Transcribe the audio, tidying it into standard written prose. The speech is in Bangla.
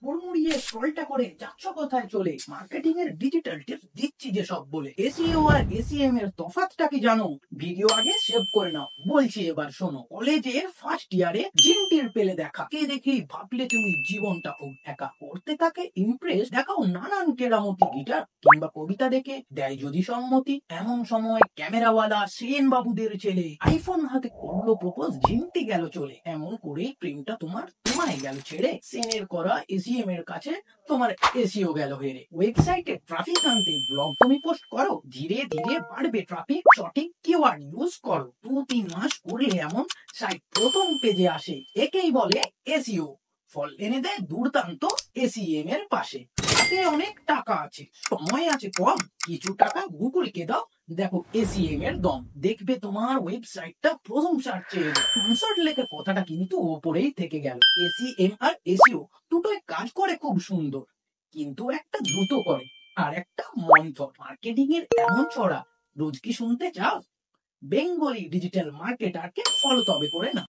হুড়মুড়িয়ে স্ক্রলটা করে যাচ্ছ কোথায় চলে? মার্কেটিং এর ডিজিটাল টিপস দিচ্ছি যে সব বলে। এসইও আর এসইএম এর তফাৎটা কি জানো? ভিডিও আগে সেভ করে নাও, বলছি এবার শোনো। কলেজের ফার্স্ট ইয়ারে জিনটির পেলে দেখা কে দেখি ভাবলে তুমি জীবনটা খুব একা। করতে থাকে ইমপ্রেস, দেখাও নানান কেরামতি, গিটার কিংবা কবিতা দেখে দেয় যদি সম্মতি। এমন সময় ক্যামেরাওয়ালা সেন বাবুদের ছেলে আইফোন হাতে করলো প্রপোজ, জিনটি গেল চলে। এমন করেই প্রেমটা তোমায় গেল ছেড়ে। সেনের করা এসিএম এর কাছে তোমার এসিও গেল হেরে। ওয়েবসাইটে ট্রাফিক আনতে ব্লগ তুমি পোস্ট করো, ধীরে ধীরে বাড়বে ট্রাফিক। সঠিক কিওয়ার্ড ইউজ করো, 2-3 মাস করলে এমন সাইট প্রথম পেজে আসে। একেই বলে এসিও, ফল এনে দেয় দুর্দান্ত এসিএম এর পাশে। হাতে অনেক টাকা আছে, সময় আছে কম, কিছু টাকা গুগলকে দাও, দেখো এসিএম এর দম। দেখবে তোমার ওয়েবসাইটটা প্রথম সার্চে এলো। কনসার্ট লেখা কথাটা কিন্তু ওপরেই থেকে গেল। এসিএম আর এসিও দুটোই কাজ করে খুব সুন্দর, কিন্তু একটা দ্রুত করে আর একটা মন্থর। মার্কেটিং এর এমন ছড়া রোজ কি শুনতে চাও? বেঙ্গলি ডিজিটাল মার্কেটারকে ফলো তবে করে না।